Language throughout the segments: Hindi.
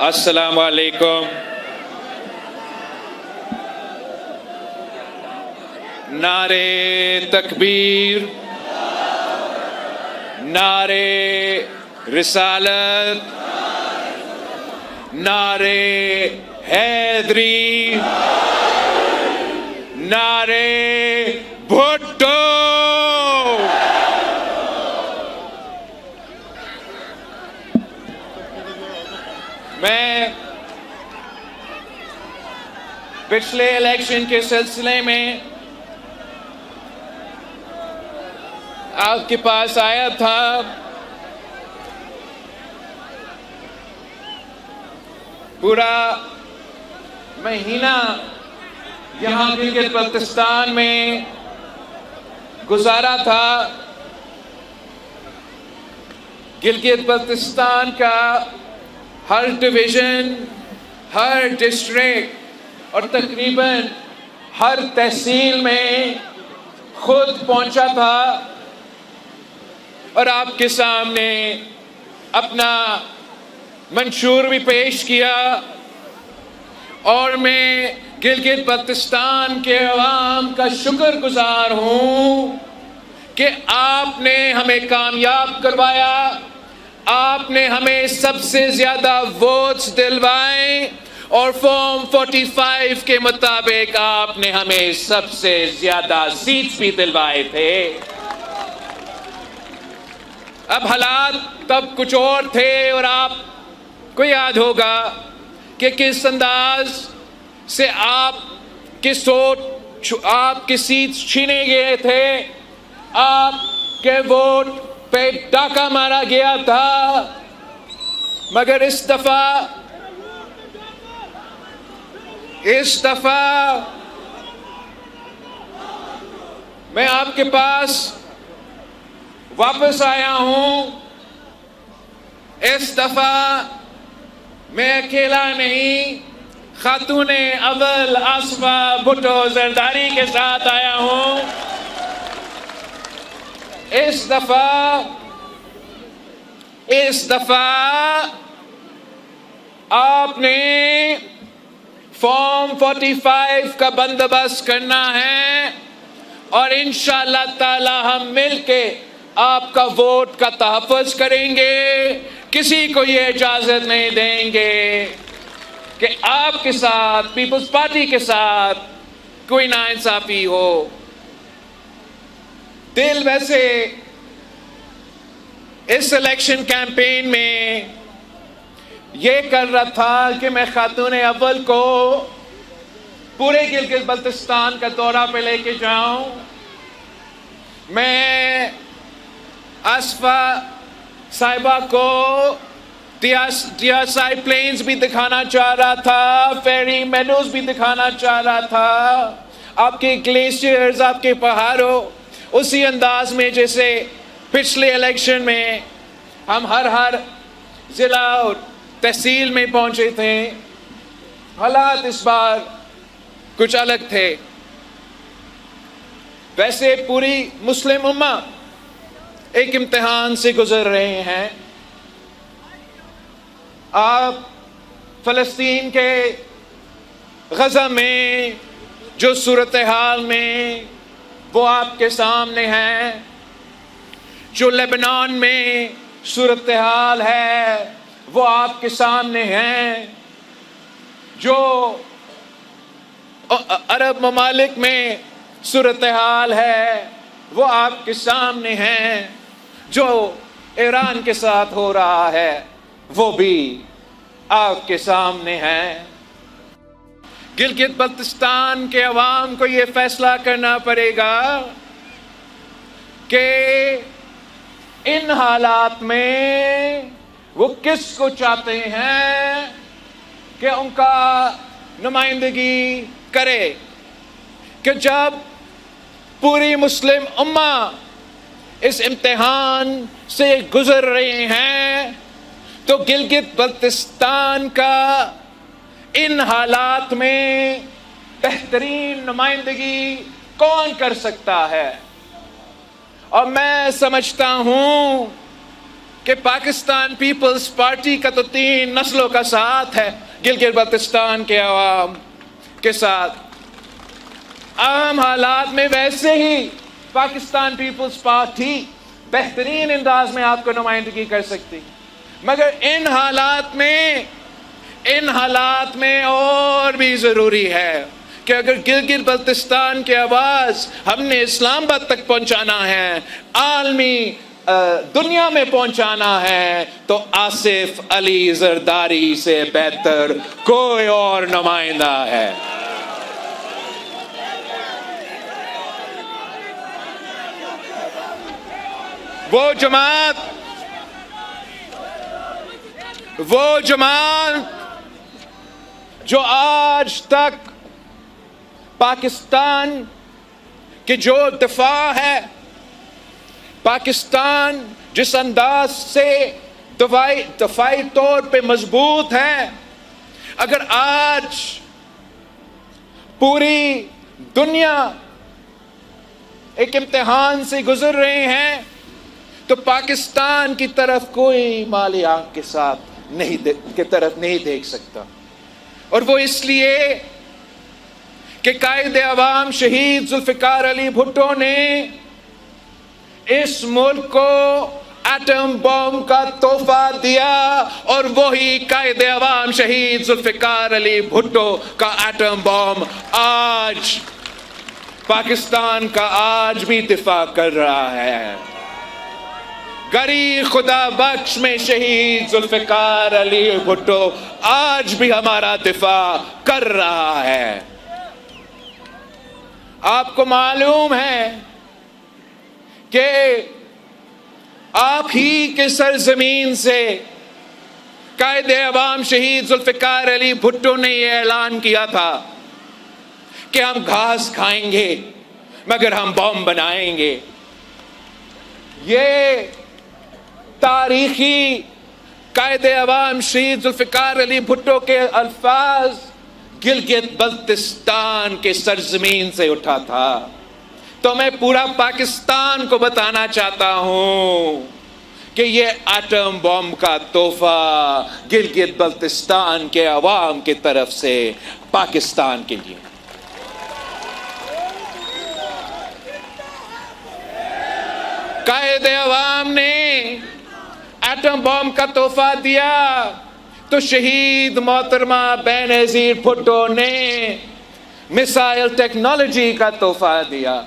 अस्सलाम वालेकुम। नारे तकबीर, नारे रिसालत, नारे हैदरी, नारे भुट्टो। मैं पिछले इलेक्शन के सिलसिले में आपके पास आया था। पूरा महीना यहाँ गिलगित बल्तिस्तान में गुजारा था। गिलगित बल्तिस्तान का हर डिवीजन, हर डिस्ट्रिक्ट और तकरीबन हर तहसील में खुद पहुंचा था और आपके सामने अपना मंशूर भी पेश किया। और मैं गिलगित बल्तिस्तान के अवाम का शुक्रगुजार हूँ कि आपने हमें कामयाब करवाया, आपने हमें सबसे ज्यादा वोट्स दिलवाए और फॉर्म 45 के मुताबिक आपने हमें सबसे ज्यादा सीट्स भी दिलवाए थे। अब हालात तब कुछ और थे और आपको याद होगा कि किस अंदाज से आपकी सीट्स छीने गए थे, आपके वोट पे डाका मारा गया था। मगर इस दफा मैं आपके पास वापस आया हूं। इस दफा मैं अकेला नहीं, खातूने अव्वल आसफा भुट्टो जरदारी के साथ आया हूं। इस दफा आपने फॉर्म 45 का बंदोबस्त करना है और इंशाअल्लाह ताला हम मिलके आपका वोट का तहफ़्फ़ुज़ करेंगे। किसी को ये इजाजत नहीं देंगे कि आपके साथ, पीपल्स पार्टी के साथ कोई नाइंसाफी हो। दिल वैसे इस इलेक्शन कैंपेन में ये कर रहा था कि मैं खातून अव्वल को पूरे गिलगित बल्तिस्तान का दौरा पे लेके जाऊं। मैं आसफा साहिबा को दियासाई प्लेन्स भी दिखाना चाह रहा था, फेरी मेडोज भी दिखाना चाह रहा था, आपके ग्लेशियर्स, आपके पहाड़ों, उसी अंदाज में जैसे पिछले इलेक्शन में हम हर जिला और तहसील में पहुंचे थे। हालात इस बार कुछ अलग थे। वैसे पूरी मुस्लिम उम्मा एक इम्तिहान से गुजर रहे हैं। आप फ़लस्तीन के गज़ा में जो सूरत हाल में वो आपके सामने है, जो लेबनान में सूरत हाल है वो आपके सामने है, जो अरब ममालिक में सूरत हाल है वो आपके सामने है, जो ईरान के साथ हो रहा है वो भी आपके सामने है। गिलगित बल्तिस्तान के अवाम को ये फैसला करना पड़ेगा कि इन हालात में वो किसको चाहते हैं कि उनका नुमाइंदगी करे। कि जब पूरी मुस्लिम उम्मा इस इम्तिहान से गुजर रहे हैं तो गिलगित बल्तिस्तान का इन हालात में बेहतरीन नुमाइंदगी कौन कर सकता है। और मैं समझता हूं कि पाकिस्तान पीपल्स पार्टी का तो 3 नस्लों का साथ है गिलगित बल्तिस्तान के अवाम के साथ। आम हालात में वैसे ही पाकिस्तान पीपल्स पार्टी बेहतरीन अंदाज में आपको नुमाइंदगी कर सकती, मगर इन हालात में और भी ज़रूरी है कि अगर गिलगित बल्तिस्तान की आवाज़ हमने इस्लामाबाद तक पहुंचाना है, आलमी दुनिया में पहुंचाना है, तो आसिफ अली जरदारी से बेहतर कोई और नुमाइंदा है। वो जमात जो आज तक पाकिस्तान के जो दफा है, पाकिस्तान जिस अंदाज से दफाई तौर पे मजबूत है, अगर आज पूरी दुनिया एक इम्तिहान से गुजर रहे हैं, तो पाकिस्तान की तरफ कोई माली आंख के साथ नहीं देख सकता। और वो इसलिए कि कायदे अवाम शहीद जुल्फिकार अली भुट्टो ने इस मुल्क को एटम बम का तोहफा दिया, और वही कायदे अवाम शहीद जुल्फिकार अली भुट्टो का एटम बम आज पाकिस्तान का आज भी दिफा कर रहा है। गरीब खुदा बख्श में शहीद जुल्फिकार अली भुट्टो आज भी हमारा दिफा कर रहा है। आपको मालूम है कि आप ही के सरजमीन से कायदे अवाम शहीद जुल्फिकार अली भुट्टो ने यह ऐलान किया था कि हम घास खाएंगे मगर हम बम बनाएंगे। ये तारीखी कायदे अवाम शहीद जुल्फिकार अली भुट्टो के अल्फाज गिलगित बल्तिस्तान के सरजमीन से उठा था। तो मैं पूरा पाकिस्तान को बताना चाहता हूं कि ये एटम बम का तोहफा गिलगित बल्तिस्तान के अवाम की तरफ से पाकिस्तान के लिए। कायदे अवाम ने एटम बम का तोहफा दिया तो शहीद मोहतरमा बेनज़ीर भुट्टो ने मिसाइल टेक्नोलॉजी का तोहफा दिया।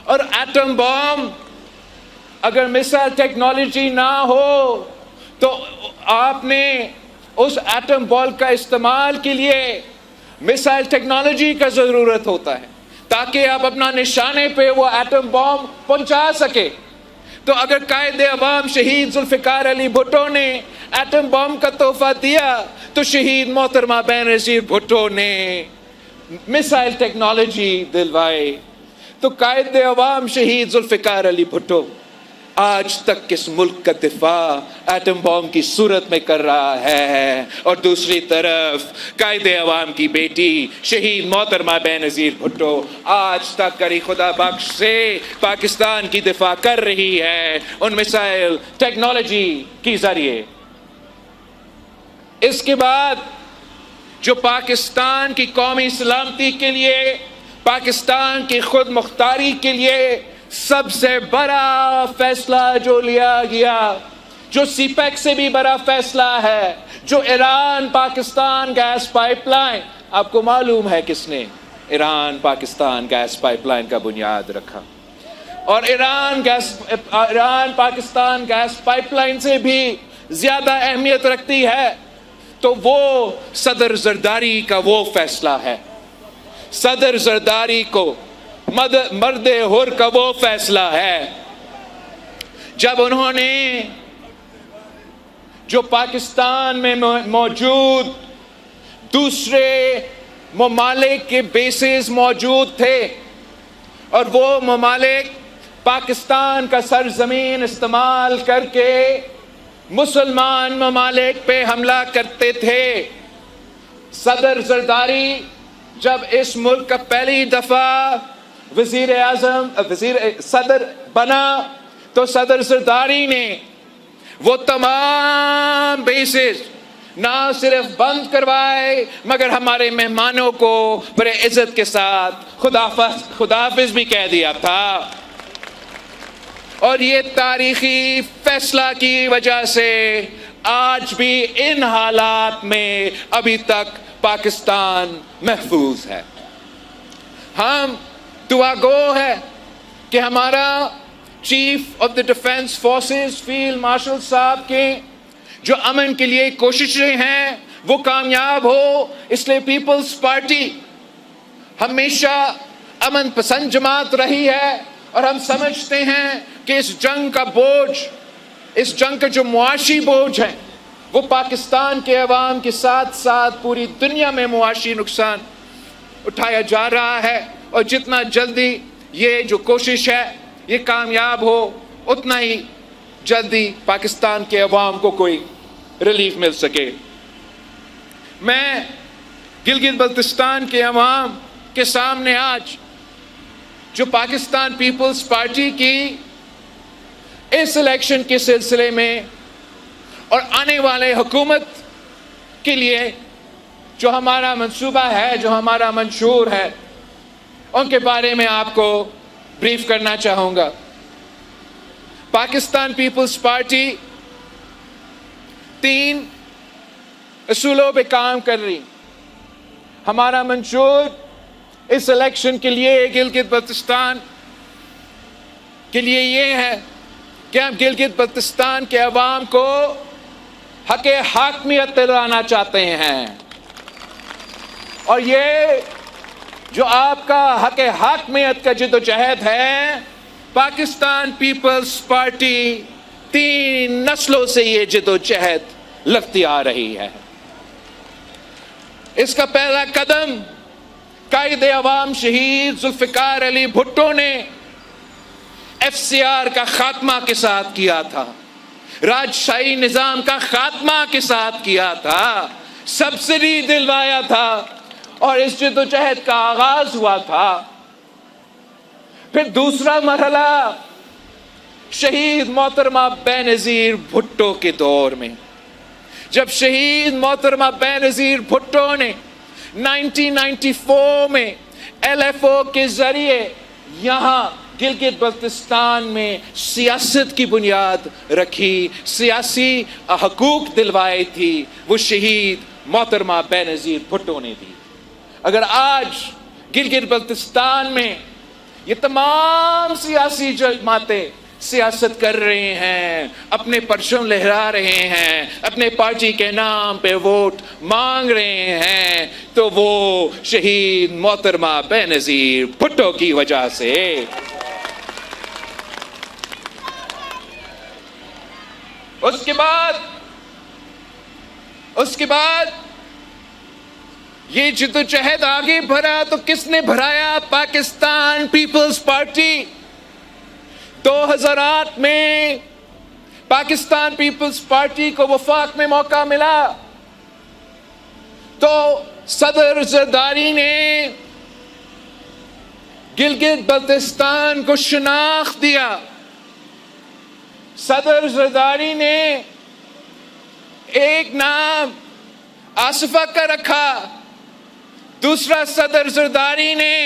और एटम बम, अगर मिसाइल टेक्नोलॉजी ना हो तो आपने उस एटम बॉल का इस्तेमाल के लिए मिसाइल टेक्नोलॉजी का ज़रूरत होता है ताकि आप अपना निशाने पे वो एटम बम पहुंचा सके। तो अगर कायदे अवाम शहीद जुल्फिकार अली भुट्टो ने एटम बम का तोहफा दिया तो शहीद मोहतरमा बेनज़ीर भुट्टो ने मिसाइल टेक्नोलॉजी दिलवाई। तो कायदे अवाम शहीद जुल्फिकार अली भुट्टो आज तक किस मुल्क का दिफा एटम बम की सूरत में कर रहा है, और दूसरी तरफ कायदे अवाम की बेटी शहीद मोहतरमा बेनज़ीर भुट्टो आज तक गरीब खुदा बख्श से पाकिस्तान की दिफा कर रही है उन मिसाइल टेक्नोलॉजी के जरिए। इसके बाद जो पाकिस्तान की कौमी सलामती के लिए, पाकिस्तान की खुद मुख्तारी के लिए सबसे बड़ा फैसला जो लिया गया, जो सीपैक से भी बड़ा फैसला है, जो ईरान पाकिस्तान गैस पाइपलाइन, आपको मालूम है किसने ईरान पाकिस्तान गैस पाइपलाइन का बुनियाद रखा। और ईरान पाकिस्तान गैस पाइपलाइन से भी ज्यादा अहमियत रखती है तो वो सदर जरदारी का वो फैसला है। सदर जरदारी को मर्दे हुर का वो फैसला है जब उन्होंने जो पाकिस्तान में मौजूद दूसरे ममालिक के बेसेस मौजूद थे और वो ममालिक पाकिस्तान का सरजमीन इस्तेमाल करके मुसलमान ममालिक पे हमला करते थे। सदर जरदारी जब इस मुल्क का पहली दफा वजीर आजम सदर बना तो सदर जरदारी ने वो तमाम बेसिस ना सिर्फ बंद करवाए मगर हमारे मेहमानों को बड़े इज्जत के साथ खुदाफिज भी कह दिया था। और ये तारीखी फैसला की वजह से आज भी इन हालात में अभी तक पाकिस्तान महफूज है। हम दुआ गो है कि हमारा chief of the defence forces field marshal साहब के जो अमन के लिए कोशिशें हैं वो कामयाब हो। इसलिए पीपल्स पार्टी हमेशा अमन पसंद जमात रही है और हम समझते हैं कि इस जंग का बोझ, इस जंग का जो मुआशी बोझ है वो पाकिस्तान के अवाम के साथ साथ पूरी दुनिया में मुआशी नुकसान उठाया जा रहा है। और जितना जल्दी ये जो कोशिश है ये कामयाब हो उतना ही जल्दी पाकिस्तान के अवाम को कोई रिलीफ मिल सके। मैं गिलगित बल्तिस्तान के अवाम के सामने आज जो पाकिस्तान पीपल्स पार्टी की इस इलेक्शन के सिलसिले में और आने वाले हुकूमत के लिए जो हमारा मंसूबा है, जो हमारा मंशूर है, उनके बारे में आपको ब्रीफ करना चाहूँगा। पाकिस्तान पीपल्स पार्टी 3 असूलों पे काम कर रही। हमारा मंशूर इस इलेक्शन के लिए गिलगित बल्तिस्तान के लिए ये है कि हम गिलगित बल्तिस्तान के अवाम को हक़े हाकमियत दिलाना चाहते हैं। और ये जो आपका हक़े हाकमियत का जिद्दोजहद है, पाकिस्तान पीपल्स पार्टी 3 नस्लों से ये जिद्दोजहद लड़ती आ रही है। इसका पहला कदम कायदे अवाम शहीद जुल्फ़िकार अली भुट्टो ने FCR का खात्मा के साथ किया था, राजशाही निजाम का खात्मा के साथ किया था, सब्सिडी दिलवाया था और इस जिद्दोजहद का आगाज हुआ था। फिर दूसरा मरहला शहीद मोहतरमा बेनज़ीर भुट्टो के दौर में, जब शहीद मोहतरमा बेनज़ीर भुट्टो ने 1994 में LFO के जरिए यहाँ गिलगित बल्तिस्तान में सियासत की बुनियाद रखी, सियासी हकूक दिलवाई थी, वो शहीद मोहतरमा बेनज़ीर भुट्टो ने दी। अगर आज गिलगित बल्तिस्तान में ये तमाम सियासी जमातें सियासत कर रहे हैं, अपने परचम लहरा रहे हैं, अपने पार्टी के नाम पे वोट मांग रहे हैं, तो वो शहीद मोहतरमा बेनज़ीर भुट्टो की वजह से। उसके बाद ये जिद्दोजहद आगे बढ़ा तो किसने बढ़ाया? Pakistan peoples party. 2008 में पाकिस्तान पीपल्स पार्टी को वफाक में मौका मिला तो सदर ज़रदारी ने गिलगित बल्तिस्तान को शनाख्त दिया। सदर ज़रदारी ने एक नाम आसिफा का रखा, दूसरा सदर ज़रदारी ने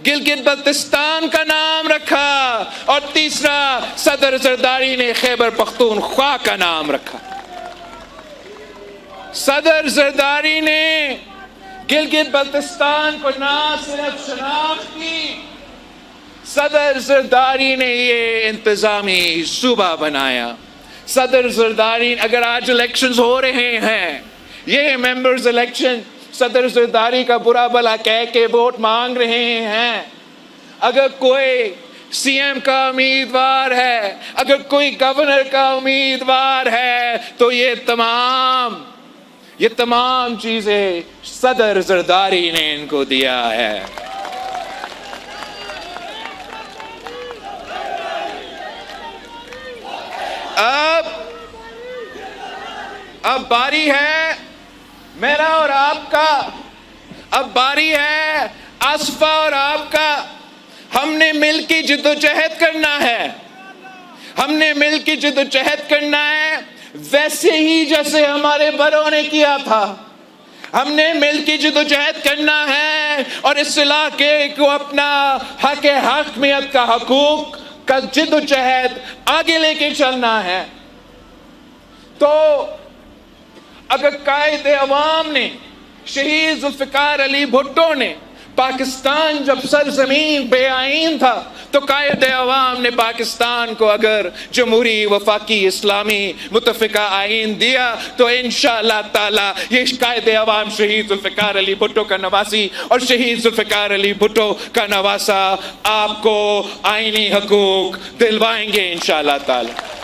गिलगित बल्तिस्तान का नाम रखा और तीसरा सदर ज़रदारी ने खैबर पख्तूनख्वा का नाम रखा। सदर ज़रदारी ने गिलगित बल्तिस्तान को ना सिर्फ शनाख्त की, सदर ज़रदारी ने ये इंतज़ामी सूबा बनाया। सदर ज़रदारी, अगर आज इलेक्शंस हो रहे हैं, ये मेंबर्स इलेक्शन सदर ज़रदारी का बुरा भला कह के वोट मांग रहे हैं। अगर कोई CM का उम्मीदवार है, अगर कोई गवर्नर का उम्मीदवार है, तो ये तमाम चीजें सदर ज़रदारी ने इनको दिया है। अब बारी है मेरा और आपका, अब बारी है आसफा और आपका। हमने मिलकर जिद्दोजहद करना है, हमने मिलकर जिद्दोजहद करना है वैसे ही जैसे हमारे बड़ों ने किया था। हमने मिलकर जद्दोजहद करना है और इस इलाके को अपना हक हाकमियत का हकूक का जद्दोजहद आगे लेके चलना है। तो अगर कायदे अवाम ने, शहीद जुल्फिकार अली भुट्टो ने, पाकिस्तान जब सरजमीन बेआईन था तो कायदे अवाम ने पाकिस्तान को अगर जमहूरी वफाकी इस्लामी मुतफ़िका आइन दिया तो इंशाअल्लाह ताला ये कायदे अवाम शहीद जुल्फिकार अली भुट्टो का नवासी और शहीद जुल्फिकार अली भुट्टो का नवासा आपको आईनी हकूक दिलवाएंगे इंशाअल्लाह ताला।